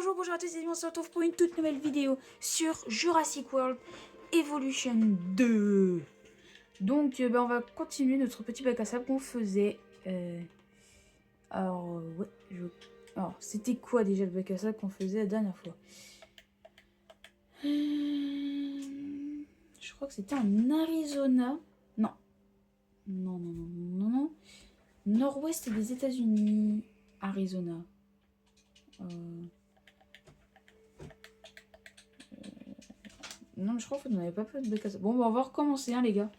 Bonjour à tous et on se retrouve pour une toute nouvelle vidéo sur Jurassic World Evolution 2. Donc on va continuer notre petit bac à sable qu'on faisait. Alors c'était quoi déjà le bac à sable qu'on faisait la dernière fois? Je crois que c'était en Arizona. Non. Nord-ouest des États-Unis. Arizona. Non, mais je crois qu'on n'avait pas fait de bac à sable. Bon, on va recommencer, les gars.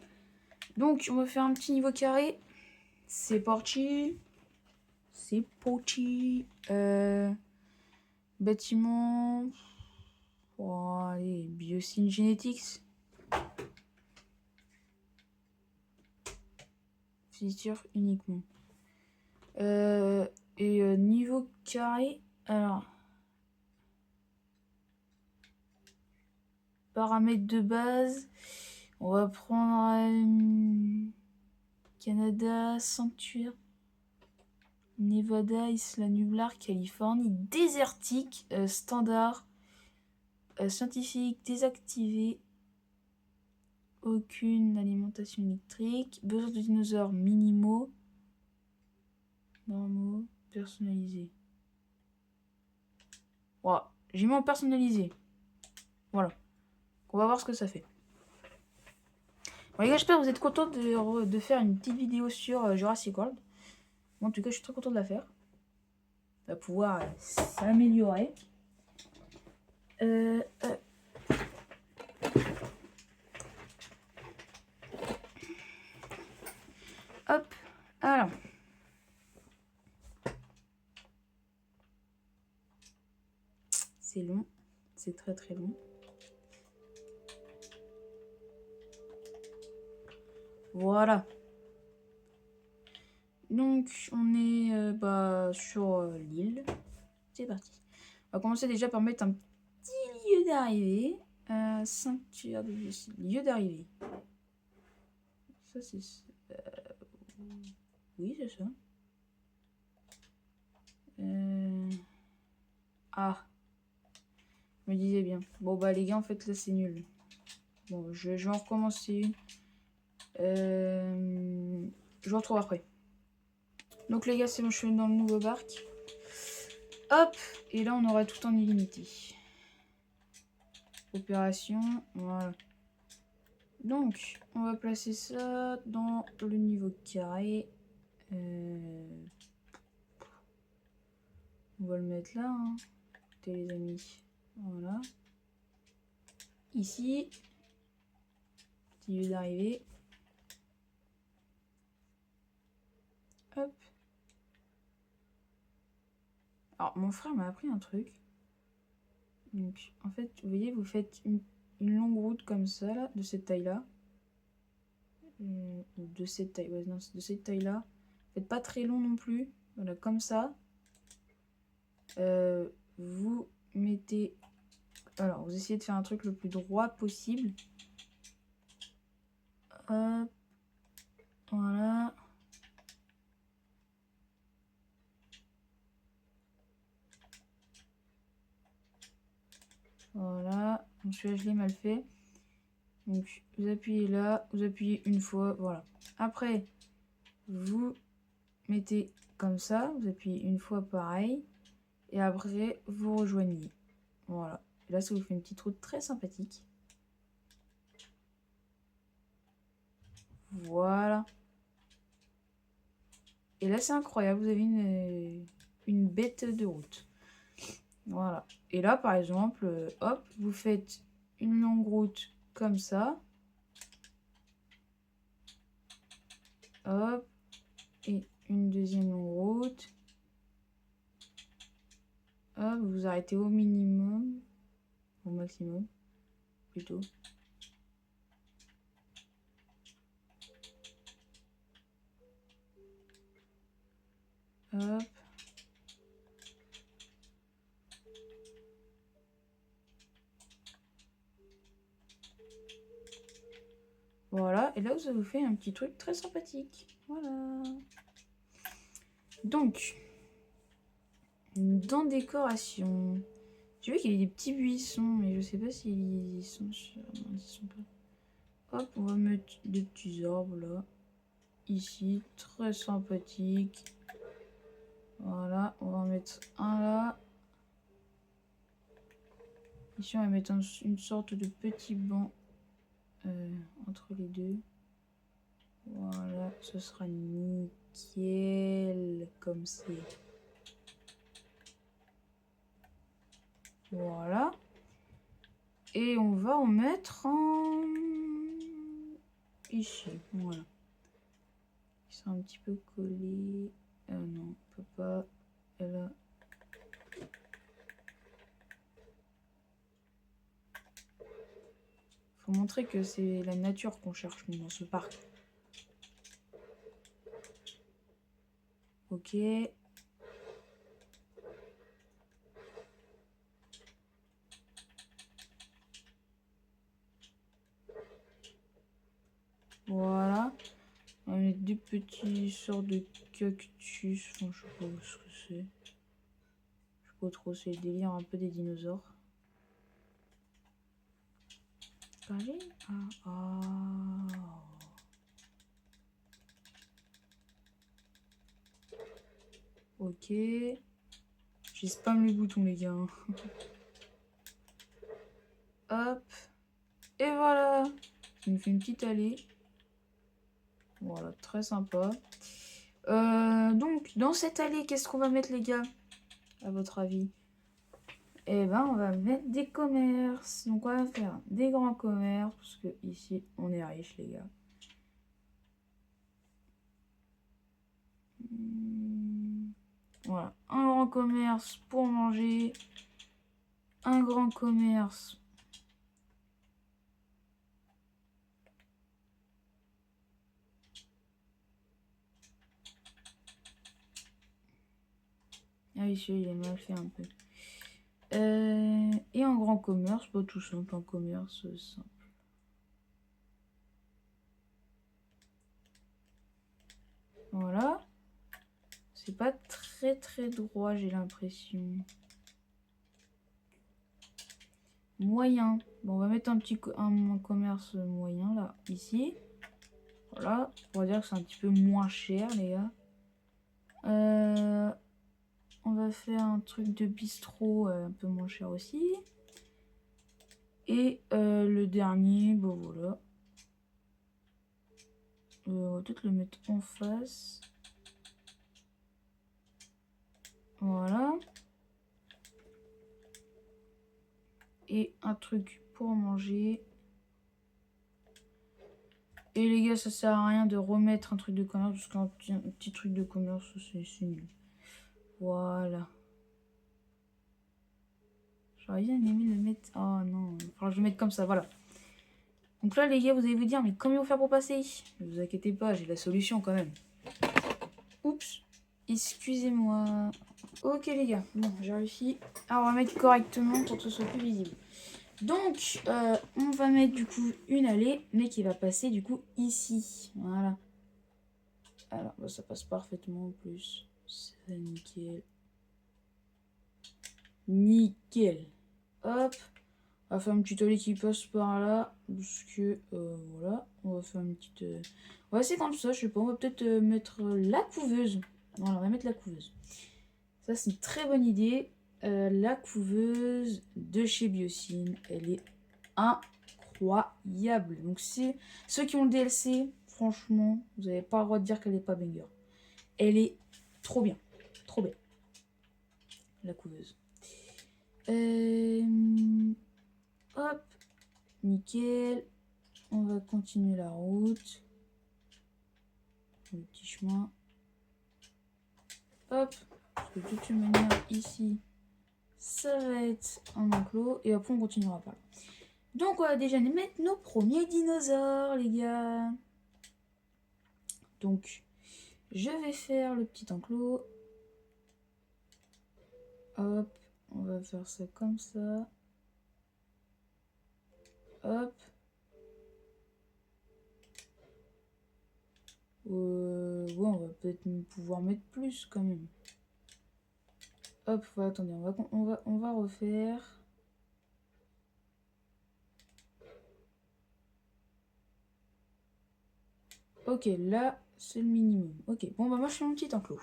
Donc, on va faire un petit niveau carré. C'est parti. Bâtiment. Oh, allez, Biosyn Genetics. Feature uniquement. Niveau carré. Alors. Paramètres de base. On va prendre Canada, Sanctuaire, Nevada, Isla Nublar, Californie, désertique, standard, scientifique, désactivé, aucune alimentation électrique, besoin de dinosaures minimaux, normaux, personnalisés. Voilà, j'ai mis en personnalisé. Voilà. On va voir ce que ça fait. Bon les gars, j'espère que vous êtes contents de faire une petite vidéo sur Jurassic World. Moi, en tout cas, je suis très content de la faire. On va pouvoir s'améliorer. Hop, alors. C'est long, c'est très très long. Voilà. Donc, on est sur l'île. C'est parti. On va commencer déjà par mettre un petit lieu d'arrivée. Sanctuaire de lieu d'arrivée. Ça, c'est... oui, c'est ça. Ah. Je me disais bien. Bon, bah, les gars, en fait, là, c'est nul. Bon, je vais en recommencer une. Je vous retrouve après. Donc, les gars, c'est bon, je suis dans le nouveau bark. Hop, et là on aura tout en illimité. Opération, voilà. Donc, on va placer ça dans le niveau carré. On va le mettre là, hein. Écoutez les amis. Voilà. Ici, petit lieu d'arrivée. Hop. Alors, mon frère m'a appris un truc. Donc, en fait, vous voyez, vous faites une longue route comme ça, là, de cette taille-là. De cette taille, ouais, non, de cette taille-là. Faites pas très long non plus. Voilà, comme ça. Vous mettez... Alors, vous essayez de faire un truc le plus droit possible. Hop. Voilà. Voilà. Donc celui-là, je l'ai mal fait. Donc, vous appuyez là. Vous appuyez une fois. Voilà. Après, vous mettez comme ça. Vous appuyez une fois pareil. Et après, vous rejoignez. Voilà. Et là, ça vous fait une petite route très sympathique. Voilà. Et là, c'est incroyable. Vous avez une bête de route. Voilà. Et là, par exemple, hop, vous faites une longue route comme ça. Hop. Et une deuxième longue route. Hop, vous arrêtez au minimum. Au maximum, plutôt. Hop. Voilà, et là vous avez fait un petit truc très sympathique. Voilà. Donc, dans décoration, J'ai vu qu'il y avait des petits buissons, mais je sais pas s'ils sont sur... Non, ils sont pas. Hop, on va mettre des petits arbres là. Ici, très sympathique. Voilà, on va en mettre un là. Ici, on va mettre une sorte de petit banc entre les deux. Voilà, ce sera nickel comme c'est. Voilà. Et on va en mettre en... ici, voilà. Ils sont un petit peu collés. Non, on peut pas. Et là. Faut montrer que c'est la nature qu'on cherche nous, dans ce parc. Ok. Voilà. On va mettre des petits sortes de cactus. Enfin, je sais pas ce que c'est. Je sais pas trop, c'est le délire un peu des dinosaures. Allez. Ok. J'ai spam le bouton, les gars. Hop. Et voilà. Ça me fait une petite allée. Voilà, très sympa. Donc, dans cette allée, qu'est-ce qu'on va mettre, les gars, à votre avis? Eh ben, on va mettre des commerces. Donc, on va faire des grands commerces, parce que ici, on est riche, les gars. Voilà, un grand commerce pour manger. Un grand commerce. Ah oui, celui-là, il est mal fait un peu. Et un grand commerce, pas tout simple, un commerce simple. Voilà. C'est pas très droit, j'ai l'impression. Moyen. Bon, on va mettre un commerce moyen là, ici. Voilà, on va dire que c'est un petit peu moins cher, les gars. On va faire un truc de bistrot un peu moins cher aussi. Et le dernier, bon voilà. On va peut-être le mettre en face. Voilà. Et un truc pour manger. Et les gars, ça sert à rien de remettre un truc de commerce, parce qu'un petit truc de commerce, c'est nul. Voilà. J'aurais bien aimé le mettre... Oh non, enfin, je vais le mettre comme ça, voilà. Donc là, les gars, vous allez vous dire, mais comment ils vont faire pour passer? Ne vous inquiétez pas, j'ai la solution quand même. Oups, excusez-moi. Ok les gars, bon, j'ai réussi à remettre correctement pour que ce soit plus visible. Donc, on va mettre du coup une allée, mais qui va passer du coup ici. Voilà. Alors, bah, ça passe parfaitement en plus. C'est nickel. Nickel. Hop. On va faire une petite allée qui passe par là. Parce que, voilà. On va faire une petite... On va essayer comme ça, je sais pas. On va peut-être mettre la couveuse. Voilà, on va mettre la couveuse. Ça, c'est une très bonne idée. La couveuse de chez Biocine, elle est incroyable. Donc, c'est ceux qui ont le DLC, franchement, vous n'avez pas le droit de dire qu'elle n'est pas banger. Elle est trop bien. Trop belle. La couveuse. Hop. Nickel. On va continuer la route. Le petit chemin. Hop. Parce que de toute manière, ici, ça va être un enclos. Et après, on continuera par là. Donc, on va déjà mettre nos premiers dinosaures, les gars. Donc, je vais faire le petit enclos. Hop. On va faire ça comme ça. Hop. Ouais, on va peut-être pouvoir mettre plus quand même. Hop, voilà, attendez, on va refaire. Ok, là, c'est le minimum. Ok, bon, bah moi, je fais mon petit enclos.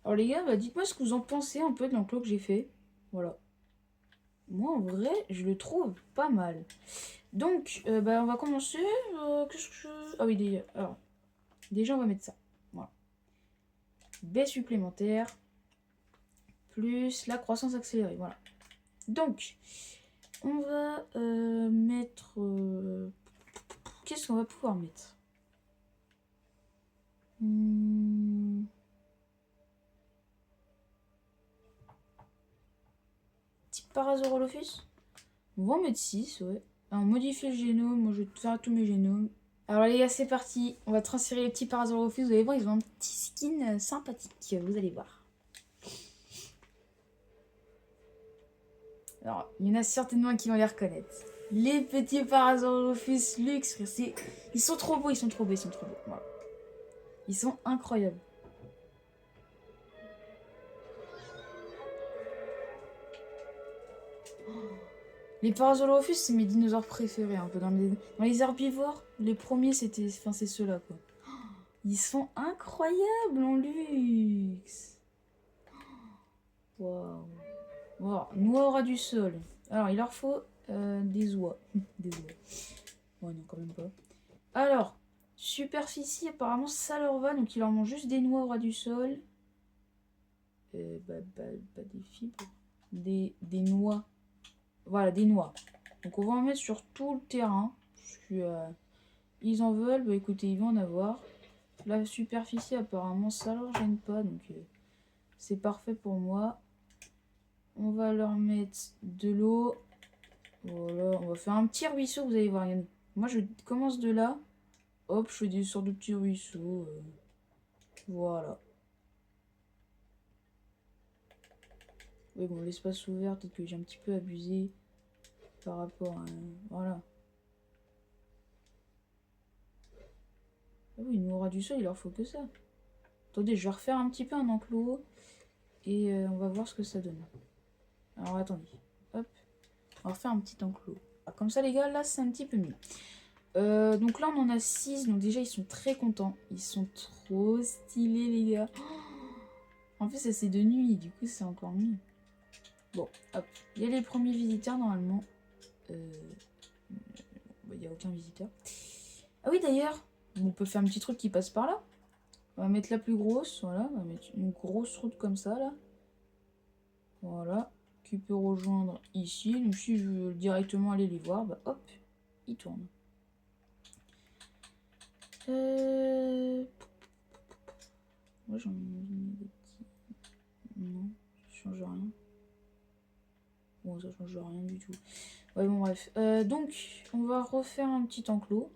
Alors, les gars, bah, dites-moi ce que vous en pensez un peu de l'enclos que j'ai fait. Voilà. Moi, en vrai, je le trouve pas mal. Donc, bah, on va commencer. Qu'est-ce que je... Ah oui, déjà, on va mettre ça. Voilà. Baie supplémentaire. Plus la croissance accélérée. Voilà. Donc, on va mettre... Qu'est-ce qu'on va pouvoir mettre? Petit Parasaurolophus. On va en mettre 6, ouais. Alors, modifier le génome. Moi, je vais faire tous mes génomes. Alors, les gars, c'est parti. On va transférer les petits Parasaurolophus. Vous allez voir, ils ont un petit skin sympathique. Vous allez voir. Alors, il y en a certainement qui vont les reconnaître. Les petits Parasaurolophus luxe. Ils sont trop beaux, ils sont trop beaux, ils sont trop beaux. Voilà. Ils sont incroyables. Les Parasaurolophus, c'est mes dinosaures préférés, un peu dans les herbivores. Les premiers, c'est ceux-là, quoi. Ils sont incroyables en luxe. Waouh. Wow. Noix aura du sol. Alors, il leur faut des oies. Des oies. Ouais, non, quand même pas. Alors, superficie, apparemment, ça leur va. Donc, il leur manque juste des noix aura du sol. Des fibres. Des noix. Voilà, des noix. Donc, on va en mettre sur tout le terrain. Parce que, ils en veulent. Bah, écoutez, ils vont en avoir. La superficie, apparemment, ça leur gêne pas. Donc, c'est parfait pour moi. On va leur mettre de l'eau. Voilà, on va faire un petit ruisseau, vous allez voir. Moi, je commence de là. Hop, je fais des sortes de petits ruisseaux. Voilà. Oui, bon, l'espace ouvert, peut-être que j'ai un petit peu abusé par rapport à... Voilà. Ah oui, nous aura du sol, il leur faut que ça. Attendez, je vais refaire un petit peu un enclos. Et on va voir ce que ça donne. Alors, attendez. Hop. On va refaire un petit enclos. Ah, comme ça, les gars, là, c'est un petit peu mieux. Donc là, on en a 6. Donc déjà, ils sont très contents. Ils sont trop stylés, les gars. En plus, ça, c'est de nuit. Du coup, c'est encore mieux. Bon, hop. Il y a les premiers visiteurs, normalement. Il n'y a aucun visiteur. Ah oui, d'ailleurs, on peut faire un petit truc qui passe par là. On va mettre la plus grosse. Voilà, on va mettre une grosse route comme ça, là. Voilà. Qui peut rejoindre ici. Donc si je veux directement aller les voir, bah hop, il tourne. Moi j'en ai des petits. Non, ça change rien. Bon, ça change rien du tout. Ouais, bon, bref. Donc, on va refaire un petit enclos.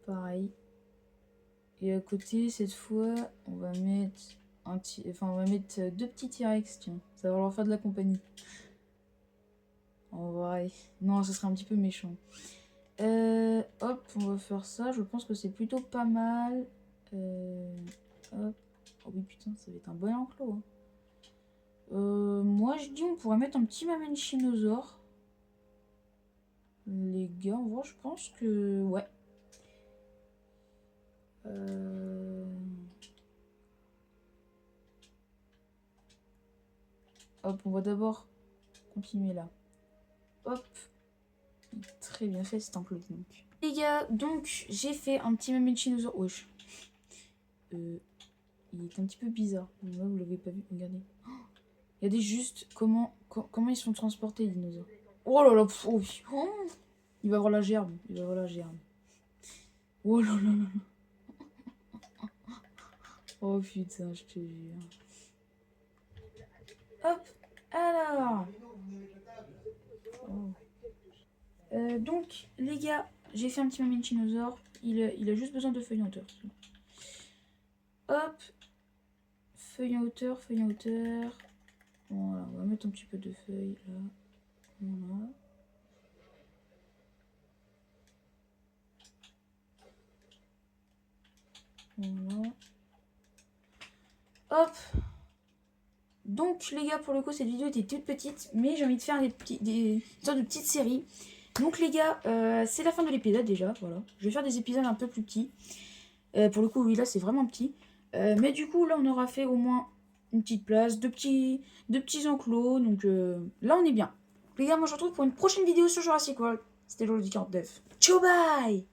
Pareil. Et à côté, cette fois, on va mettre on va mettre 2 petits T-Rex, tiens. Ça va leur faire de la compagnie. En vrai. Non, ce serait un petit peu méchant. Hop, on va faire ça. Je pense que c'est plutôt pas mal. Hop. Oh oui, putain, ça va être un bon enclos. Hein. Moi, je dis on pourrait mettre un petit Mamenchinosaure. Les gars, en vrai, je pense que... Ouais. Hop, on va d'abord continuer là. Hop. Très bien fait cet enclos, donc. Les gars, donc, j'ai fait un petit Mamenchinosaure. Wesh. Il est un petit peu bizarre. Là, vous l'avez pas vu, regardez. Regardez juste comment ils sont transportés, les dinosaures. Oh là là, oh, il va avoir la gerbe. Il va avoir la gerbe. Oh là là là. Oh putain, je te jure. Hop, alors. Oh. Donc, les gars, j'ai fait un petit Mamenchinosaure. Il a juste besoin de feuilles en hauteur. Hop. Feuilles en hauteur, feuilles en hauteur. Voilà, on va mettre un petit peu de feuilles là. Voilà. Voilà. Hop. Donc les gars, pour le coup, cette vidéo était toute petite, mais j'ai envie de faire une sorte de petite série. Donc les gars, c'est la fin de l'épisode déjà, voilà. Je vais faire des épisodes un peu plus petits. Pour le coup, oui, là, c'est vraiment petit. Mais du coup, là, on aura fait au moins une petite place, deux petits enclos. Donc là, on est bien. Les gars, moi, je vous retrouve pour une prochaine vidéo sur Jurassic World. C'était Lolo du 49. Ciao, bye!